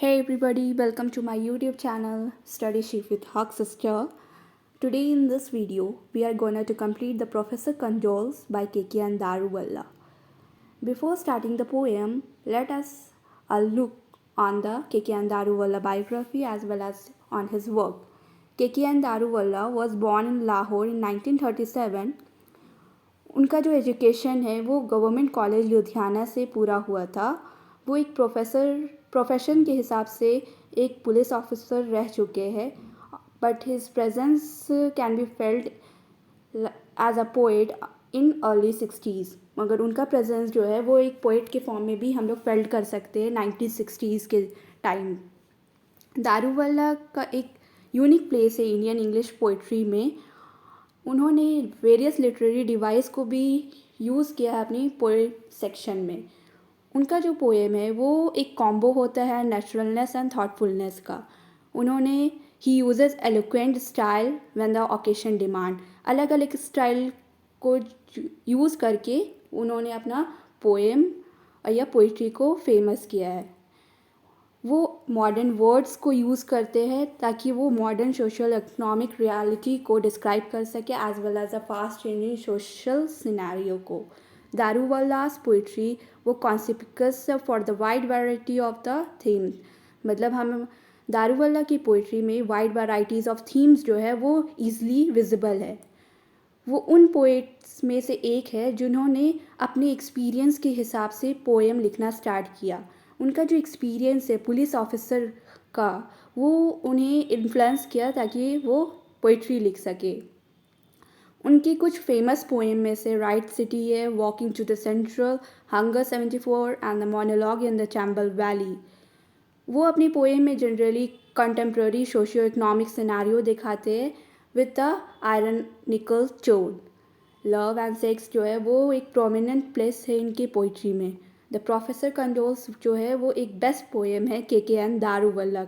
Hey everybody, welcome to my YouTube channel Study Shift with Hawk Sister. Today in this video, we are going to complete the Professor Condoles by K.K. Daruwalla. Before starting the poem, let us look on the K.K. Daruwalla biography as well as on his work. K.K. Daruwalla was born in Lahore in 1937. उनका जो education है वो government college Ludhiana से पूरा हुआ था. वो एक प्रोफेशन के हिसाब से एक पुलिस ऑफिसर रह चुके हैं, but his presence can be felt as a poet in early 60s. मगर उनका प्रेजेंस जो है वो एक पोएट के फॉर्म में भी हम लोग फेल्ट कर सकते हैं 1960s के टाइम. दारूवल्ला का एक यूनिक प्लेस है इंडियन इंग्लिश पोइट्री में. उन्होंने वेरियस लिटरेरी डिवाइस को भी यूज़ किया है अपनी पोएम सेक्शन में. उनका जो पोएम है वो एक कॉम्बो होता है नेचुरलनेस एंड थॉटफुलनेस का. उन्होंने he uses eloquent style when the occasion demand. अलग अलग स्टाइल को यूज़ करके उन्होंने अपना पोएम या पोइट्री को फेमस किया है. वो मॉडर्न वर्ड्स को यूज़ करते हैं ताकि वो मॉडर्न सोशल इकोनॉमिक रियलिटी को डिस्क्राइब कर सके as well as a fast changing social scenario को. दारूवाला's पोइट्री वो conspicuous for the wide variety of the themes. मतलब हम दारूवाला की पोइट्री में वाइड वैराइटीज़ ऑफ थीम्स जो है वो ईज़िली विजिबल है. वो उन पोइट्स में से एक है जिन्होंने अपने एक्सपीरियंस के हिसाब से पोएम लिखना स्टार्ट किया. उनका जो एक्सपीरियंस है पुलिस ऑफिसर का वो उन्हें इन्फ्लुएंस किया ताकि वो पोइट्री लिख सके. उनकी कुछ फेमस पोएम में से राइट सिटी है, walking to the central, hunger 74 and the monologue in the Chambal valley. वो अपनी पोएम में generally contemporary socio economic scenario दिखाते हैं with the ironical tone. Love and sex जो है वो एक प्रोमिनेंट प्लेस है इनकी पोइट्री में. द प्रोफेसर कंडोल्स जो है वो एक बेस्ट पोएम है K Daruwalla.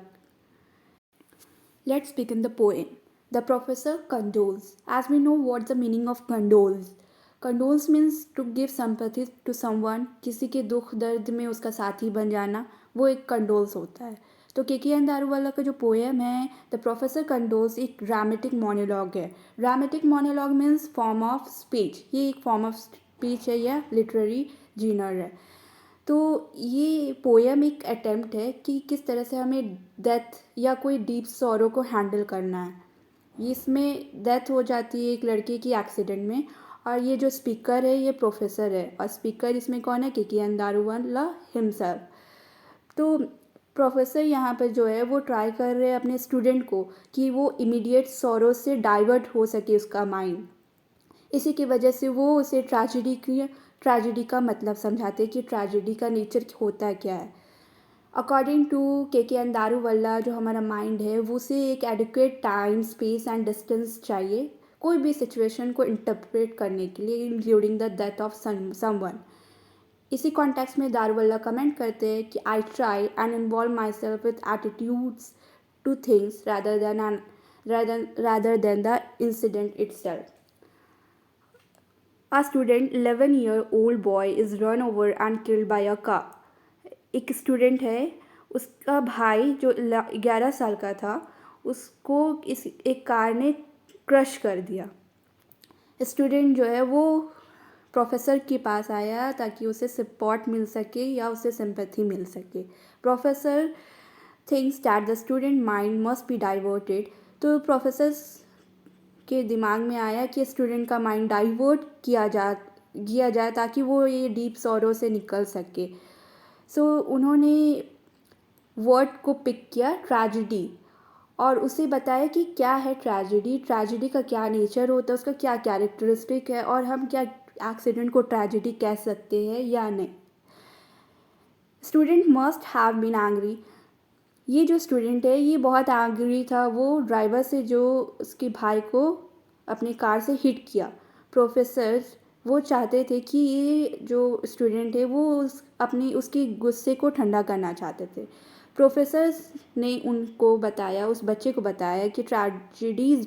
Let's begin the poem. The professor condoles. As we know, what's the meaning of condoles? Condoles means to give sympathy to someone. किसी के दुख दर्द में उसका साथी बन जाना, वो एक condoles होता है. तो के दारूवाला का जो पोएम है द प्रोफेसर कंडोल्स एक ड्रामेटिक मोनोलॉग है. Dramatic monologue means form of speech. ये एक फॉर्म ऑफ स्पीच है या लिटरेरी जीनर है. तो ये पोएम एक अटेम्प्ट है कि किस तरह से हमें डेथ या कोई डीप सॉरो को हैंडल करना है. इसमें डेथ हो जाती है एक लड़के की एक्सीडेंट में, और ये जो स्पीकर है ये प्रोफेसर है, और स्पीकर इसमें कौन है के दारूवाला हिमसेल्फ. तो प्रोफेसर यहाँ पर जो है वो ट्राई कर रहे हैं अपने स्टूडेंट को कि वो इमीडिएट सॉरो से डाइवर्ट हो सके उसका माइंड. इसी की वजह से वो उसे ट्रेजेडी का मतलब समझाते कि ट्रेजेडी का नेचर होता है क्या है. अकॉर्डिंग टू के दारूवल्ला जो हमारा माइंड है वो उसे एक adequate time space and distance चाहिए कोई भी सिचुएशन को इंटरप्रेट करने के लिए, including the death of someone. इसी कॉन्टेक्स्ट में दारूवल्ला कमेंट करते हैं कि I try and involve my self with attitudes two things rather than the incident itself. A student 11-year-old boy is run over and killed by a car. एक student है, उसका भाई जो 11 साल का था उसको एक कार ने क्रश कर दिया. स्टूडेंट जो है वो प्रोफेसर के पास आया ताकि उसे सपोर्ट मिल सके या उसे सिंपैथी मिल सके. Professor thinks that the student mind must be diverted. तो प्रोफेसर के दिमाग में आया कि स्टूडेंट का माइंड डाइवर्ट किया जाए ताकि वो ये डीप सॉरो से निकल सके. सो उन्होंने वर्ड को पिक किया ट्रेजेडी, और उसे बताया कि क्या है ट्रेजेडी का क्या नेचर होता है, उसका क्या कैरेक्टरिस्टिक है, और हम क्या एक्सीडेंट को ट्रेजेडी कह सकते हैं या नहीं. Student must have been angry. ये जो स्टूडेंट है ये बहुत एंग्री था वो ड्राइवर से जो उसके भाई को अपने कार से हिट किया. प्रोफेसर वो चाहते थे कि ये जो स्टूडेंट है वो उसके गुस्से को ठंडा करना चाहते थे. प्रोफेसर ने उनको बताया, उस बच्चे को बताया कि ट्रेजेडीज़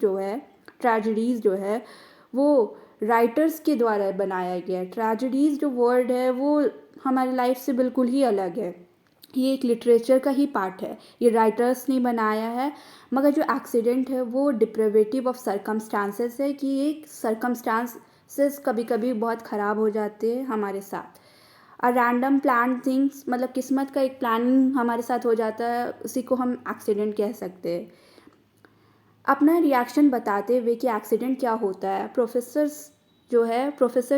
जो है वो राइटर्स के द्वारा बनाया गया है. ट्रेजेडीज़ जो वर्ड है वो हमारी लाइफ से बिल्कुल ही अलग है. ये एक लिटरेचर का ही पार्ट है, ये राइटर्स ने बनाया है। मगर जो एक्सीडेंट है वो डिप्रेवेटिव ऑफ सरकमस्टांसेस है कि ये सरकमस्टांसेस कभी कभी बहुत ख़राब हो जाते हैं हमारे साथ। रैंडम प्लान थिंग्स मतलब किस्मत का एक प्लानिंग हमारे साथ हो जाता है, उसी को हम एक्सीडेंट कह सकते हैं। अपना रिएक्शन बताते हुए कि एक्सीडेंट क्या होता है, प्रोफेसर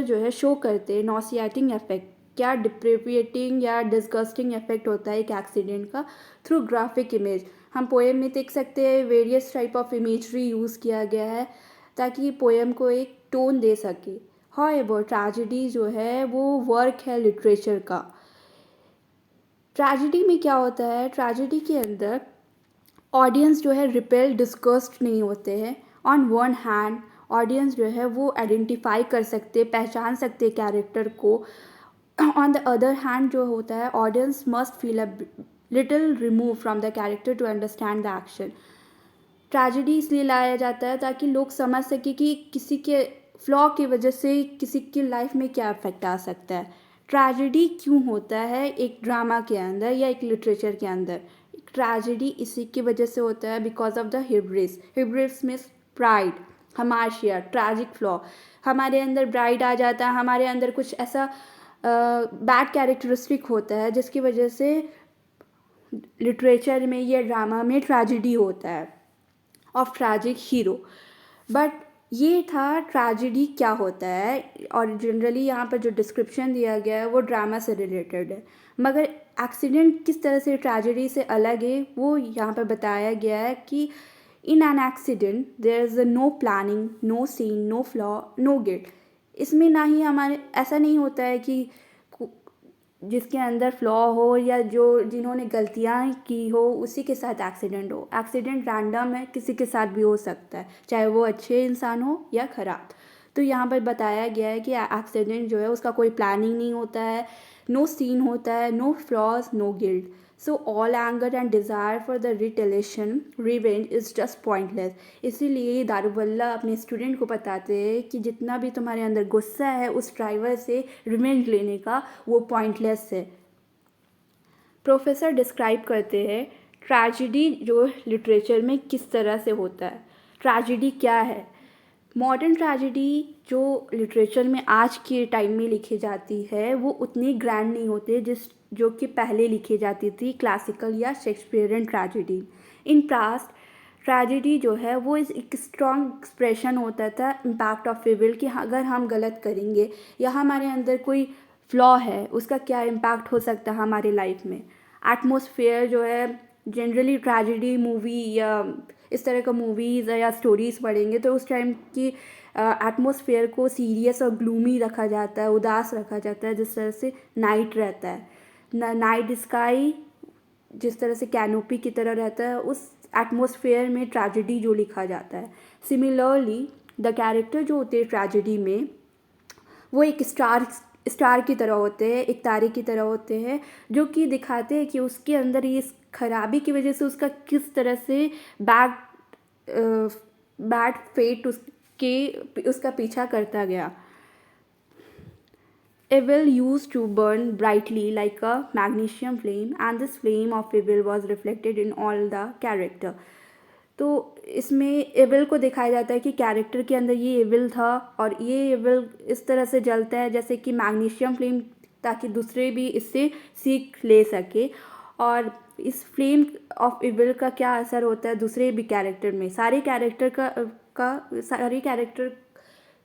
जो है शो करते हैं नॉसिएटिंग इफेक्ट, क्या डिप्रेविएटिंग या डिस्गस्टिंग इफेक्ट होता है एक एक्सीडेंट का थ्रू ग्राफिक इमेज। हम पोएम में देख सकते हैं various type of imagery use किया गया है ताकि पोएम को एक टोन दे सके। हाउएवर ट्रेजेडी जो है वो वर्क है लिटरेचर का। ट्रेजेडी में क्या होता है, ट्रेजेडी के अंदर ऑडियंस जो है रिपेल डिस्गस्ट नहीं होते हैं। ऑन वन हैंड ऑडियंस जो है वो आइडेंटिफाई कर सकते, पहचान सकते कैरेक्टर को। ऑन द अदर हैंड जो होता है audience must feel a little remove from the character to understand the action. Tragedy इसलिए लाया जाता है ताकि लोग समझ सके कि किसी के फ्लॉ की वजह से किसी की लाइफ में क्या इफेक्ट आ सकता है। ट्रेजेडी क्यों होता है एक ड्रामा के अंदर या एक लिटरेचर के अंदर। ट्रेजेडी इसी की वजह से होता है because of the hubris means pride, हमाशिया, ट्रैजिक फ्लॉ। हमारे अंदर प्राइड आ जाता है, हमारे अंदर कुछ ऐसा बैड कैरेक्टरिस्टिक होता है जिसकी वजह से लिटरेचर में या ड्रामा में ट्रेजेडी होता है ऑफ ट्रैजिक हीरो। बट ये था ट्रेजेडी क्या होता है, और जनरली यहाँ पर जो डिस्क्रिप्शन दिया गया है वो ड्रामा से रिलेटेड है। मगर एक्सीडेंट किस तरह से ट्रेजेडी से अलग है वो यहाँ पर बताया गया है कि in an accident there is no planning, no sin, no flaw, no guilt. इसमें ना ही हमारे ऐसा नहीं होता है कि जिसके अंदर फ्लॉ हो या जो जिन्होंने गलतियाँ की हो उसी के साथ एक्सीडेंट हो। एक्सीडेंट रैंडम है, किसी के साथ भी हो सकता है, चाहे वो अच्छे इंसान हो या ख़राब। तो यहाँ पर बताया गया है कि एक्सीडेंट जो है उसका कोई प्लानिंग नहीं होता है, नो सीन होता है, no flaws, no guilt. So all anger and desire for the retaliation revenge is just pointless. इसीलिए दारूवल्ला अपने स्टूडेंट को बताते हैं कि जितना भी तुम्हारे अंदर गुस्सा है उस ड्राइवर से रिवेंज लेने का, वो पॉइंटलेस है। प्रोफेसर डिस्क्राइब करते हैं ट्रेजेडी जो लिटरेचर में किस तरह से होता है। ट्रेजेडी क्या है। मॉडर्न ट्रेजेडी जो लिटरेचर में आज के टाइम में लिखी जाती है वो उतनी ग्रैंड नहीं होते जो कि पहले लिखी जाती थी क्लासिकल या Shakespearean tragedy. In past tragedy जो है वो एक स्ट्रॉन्ग एक्सप्रेशन होता था इम्पैक्ट ऑफ विल कि अगर हम गलत करेंगे या हमारे अंदर कोई फ्लॉ है उसका क्या इम्पैक्ट हो सकता है हमारी लाइफ में। एटमॉस्फेयर जो है जनरली ट्रेजेडी मूवी या इस तरह का मूवीज़ या स्टोरीज़ पढ़ेंगे तो उस टाइम की एटमॉस्फेयर को सीरियस और ग्लूमी रखा जाता है, उदास रखा जाता है, जिस तरह से नाइट रहता है। नाइट स्काई जिस तरह से कैनोपी की तरह रहता है उस एटमॉस्फेयर में ट्रेजेडी जो लिखा जाता है। सिमिलरली द कैरेक्टर जो होते हैं ट्रेजेडी में वो एक स्टार की तरह होते हैं, एक तारे की तरह होते हैं जो कि दिखाते हैं कि उसके अंदर ये खराबी की वजह से उसका किस तरह से बैड फेट उसका पीछा करता गया। Evil used to burn brightly like a magnesium flame and this flame of evil was reflected in all the character। तो इसमें एविल को दिखाया जाता है कि कैरेक्टर के अंदर ये एविल था और ये एविल इस तरह से जलता है जैसे कि मैग्नीशियम फ्लेम, ताकि दूसरे भी इससे सीख ले सके। और इस फ्लेम ऑफ एविल का क्या असर होता है दूसरे भी कैरेक्टर में। सारे कैरेक्टर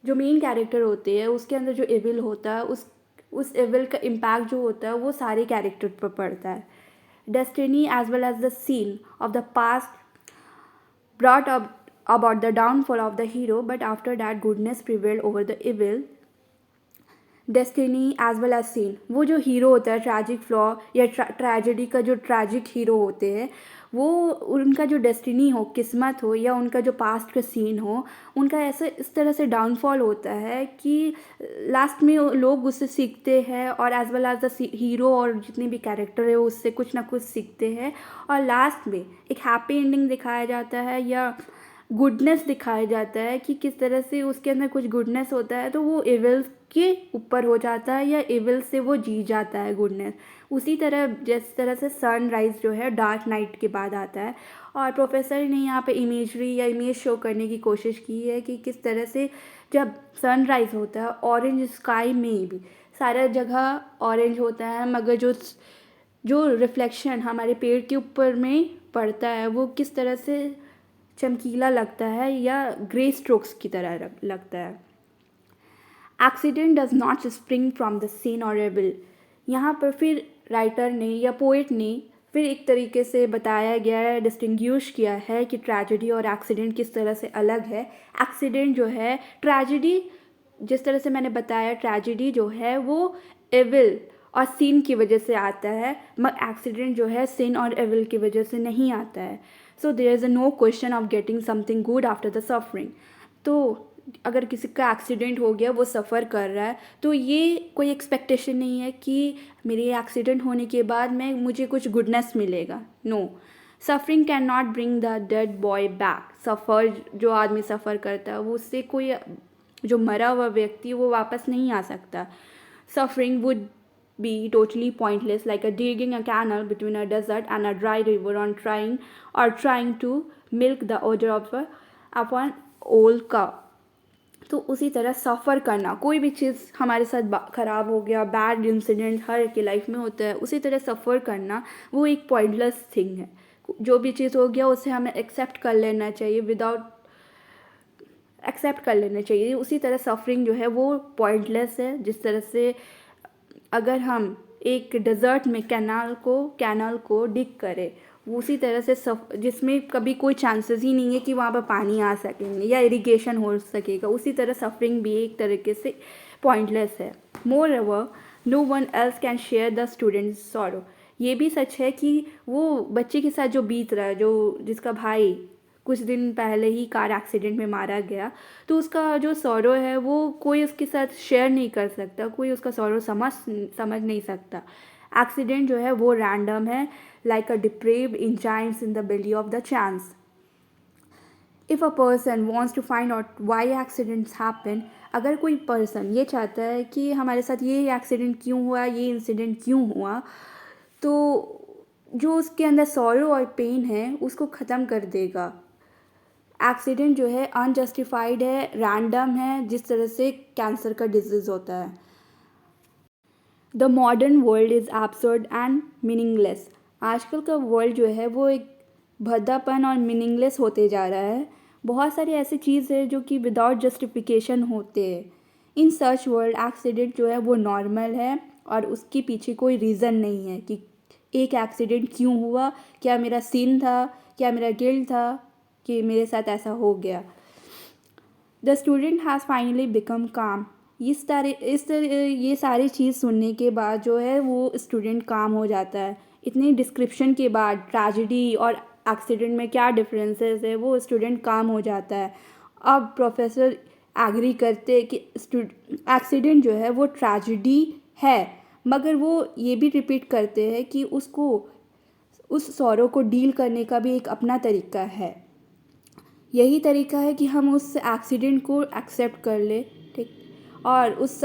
जो मेन कैरेक्टर होते हैं उसके अंदर जो एविल होता है उस एविल का इम्पैक्ट जो होता है वो सारे कैरेक्टर पर पड़ता है। Destiny as well as the sin of the past brought up about the downfall of the hero, but after that goodness prevailed over the evil। Destiny as well as sin, वो जो hero होता है tragic flaw या tragedy का जो tragic hero होते हैं वो उनका जो डेस्टिनी हो, किस्मत हो या उनका जो पास्ट का सीन हो, उनका ऐसे इस तरह से डाउनफॉल होता है कि लास्ट में लोग उससे सीखते हैं और as well as the hero और जितने भी कैरेक्टर है उससे कुछ ना कुछ सीखते हैं और लास्ट में एक हैप्पी एंडिंग दिखाया जाता है या गुडनेस दिखाया जाता है कि किस तरह से उसके अंदर कुछ गुडनेस होता है तो वो एविल के ऊपर हो जाता है या एविल से वो जीत जाता है गुडनेस। उसी तरह जिस तरह से सनराइज़ जो है डार्क नाइट के बाद आता है। और प्रोफेसर ने यहाँ पे इमेजरी या इमेज शो करने की कोशिश की है कि किस तरह से जब सनराइज़ होता है ऑरेंज स्काई में भी सारा जगह ऑरेंज होता है, मगर जो रिफ्लेक्शन हमारे पेड़ के ऊपर में पड़ता है वो किस तरह से चमकीला लगता है या ग्रे स्ट्रोक्स की तरह लगता है। Accident does not spring from the sin और एविल। यहाँ पर फिर राइटर ने या पोइट ने फिर एक तरीके से बताया गया है, डिस्टिंग्विश किया है कि ट्रेजेडी और एक्सीडेंट किस तरह से अलग है। एक्सीडेंट जो है ट्रेजेडी, जिस तरह से मैंने बताया, ट्रेजेडी जो है वो एविल और सीन की वजह से आता है, मगर एक्सीडेंट जो है सिन और एविल की वजह से नहीं आता है। So there is a no question of getting something good after the suffering. तो अगर किसी का एक्सीडेंट हो गया, वो सफ़र कर रहा है, तो ये कोई एक्सपेक्टेशन नहीं है कि मेरे एक्सीडेंट होने के बाद मुझे कुछ गुडनेस मिलेगा। No, suffering can not bring the dead boy back. Suffer जो आदमी सफ़र करता है वो उससे कोई जो मरा हुआ व्यक्ति वो वापस नहीं आ सकता। Suffering would be totally pointless, like a digging a canal between a desert and a dry river on trying to milk the odor of an old cow। तो उसी तरह सफ़र करना, कोई भी चीज़ हमारे साथ ख़राब हो गया, बैड इंसिडेंट हर की लाइफ में होता है, उसी तरह सफ़र करना वो एक पॉइंटलेस थिंग है। जो भी चीज़ हो गया उसे हमें एक्सेप्ट कर लेना चाहिए, उसी तरह सफरिंग जो है वो पॉइंटलेस है। जिस तरह से अगर हम एक डेजर्ट में कैनाल को डिग करें, उसी तरह से जिसमें कभी कोई चांसेस ही नहीं है कि वहाँ पर पानी आ सकेंगे या इरिगेशन हो सकेगा, उसी तरह सफरिंग भी एक तरीके से पॉइंटलेस है। Moreover no one else can share the students sorrow. ये भी सच है कि वो बच्चे के साथ जो बीत रहा है, जिसका भाई कुछ दिन पहले ही कार एक्सीडेंट में मारा गया, तो उसका जो सॉरो है वो कोई उसके साथ शेयर नहीं कर सकता, कोई उसका सॉरो समझ नहीं सकता। एक्सीडेंट जो है वो रैंडम है, like a deprived enzymes in the belly of the chance. If a person wants to find out why accidents happen, अगर कोई पर्सन ये चाहता है कि हमारे साथ ये एक्सीडेंट क्यों हुआ, ये इंसिडेंट क्यों हुआ, तो जो उसके अंदर सॉरो और पेन है उसको ख़त्म कर देगा। एक्सीडेंट जो है अनजस्टिफाइड है, रैंडम है, जिस तरह से कैंसर का डिजीज़ होता है। The modern world is absurd and meaningless. आजकल का वर्ल्ड जो है वो एक भद्दापन और मीनिंगलेस होते जा रहा है। बहुत सारी ऐसी चीज़ है जो कि विदाउट जस्टिफिकेशन होते हैं। इन सच वर्ल्ड एक्सीडेंट जो है वो नॉर्मल है और उसके पीछे कोई रीज़न नहीं है कि एक एक्सीडेंट क्यों हुआ, क्या मेरा सीन था, क्या मेरा गिल्ट था कि मेरे साथ ऐसा हो गया। The student has finally become काम। ये सारी चीज़ सुनने के बाद जो है वो स्टूडेंट काम हो जाता है। इतनी डिस्क्रिप्शन के बाद ट्रेजेडी और एक्सीडेंट में क्या डिफरेंसेस है वो स्टूडेंट काम हो जाता है। अब प्रोफेसर एग्री करते कि एक्सीडेंट जो है वो ट्रेजेडी है, मगर वो ये भी रिपीट करते हैं कि उस सॉरो को डील करने का भी एक अपना तरीका है। यही तरीका है कि हम उस एक्सीडेंट को एक्सेप्ट कर ले, ठीक, और उस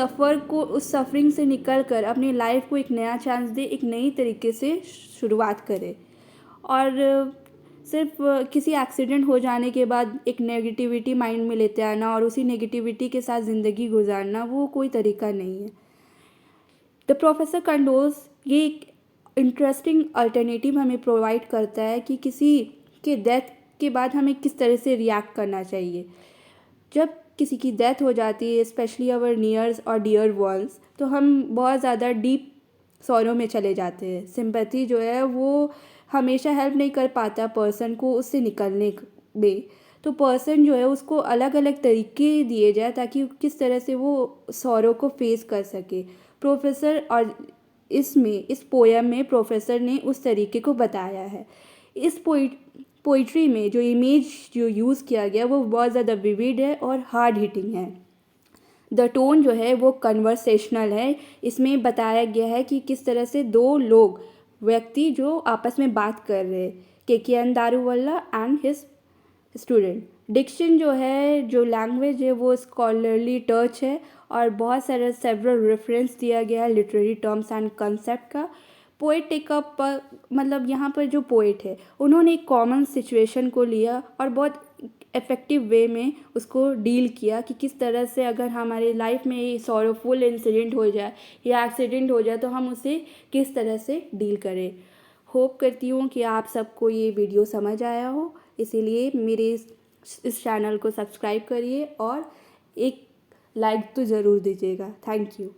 सफ़रिंग से निकल कर अपनी लाइफ को एक नया चांस दे, एक नई तरीके से शुरुआत करे। और सिर्फ किसी एक्सीडेंट हो जाने के बाद एक नेगेटिविटी माइंड में लेते आना और उसी नेगेटिविटी के साथ ज़िंदगी गुजारना वो कोई तरीका नहीं है। द प्रोफेसर कंडोज ये एक इंटरेस्टिंग अल्टरनेटिव हमें प्रोवाइड करता है कि किसी के डेथ के बाद हमें किस तरह से रिएक्ट करना चाहिए। जब किसी की डेथ हो जाती है, स्पेशली अवर नियर्स और डियर वंस, तो हम बहुत ज़्यादा डीप सॉरो में चले जाते हैं। सिंपैथी जो है वो हमेशा हेल्प नहीं कर पाता पर्सन को उससे निकलने में। तो पर्सन जो है उसको अलग अलग तरीके दिए जाए ताकि किस तरह से वो सॉरो को फेस कर सके। प्रोफेसर और इस पोयम में प्रोफेसर ने उस तरीके को बताया है। इस पोइट्री में जो इमेज जो यूज़ किया गया वो बहुत ज़्यादा विविड है और हार्ड हिटिंग है। द टोन जो है वो कन्वर्सेशनल है। इसमें बताया गया है कि किस तरह से दो व्यक्ति जो आपस में बात कर रहे हैं, KKN दारूवल्ला and his student, Dickson जो है, जो लैंग्वेज है, वो स्कॉलरली टच है और बहुत सारे सेवरल रेफरेंस दिया गया है लिटरेरी टर्म्स एंड कंसेप्ट का। पोएट एक मतलब यहाँ पर जो पोएट है उन्होंने एक कॉमन सिचुएशन को लिया और बहुत इफ़ेक्टिव वे में उसको डील किया कि किस तरह से अगर हमारे लाइफ में सॉरोफुल इंसिडेंट हो जाए या एक्सीडेंट हो जाए तो हम उसे किस तरह से डील करें। होप करती हूँ कि आप सबको ये वीडियो समझ आया हो, इसीलिए मेरे इस चैनल को सब्सक्राइब करिए और एक लाइक तो ज़रूर दीजिएगा। Thank you.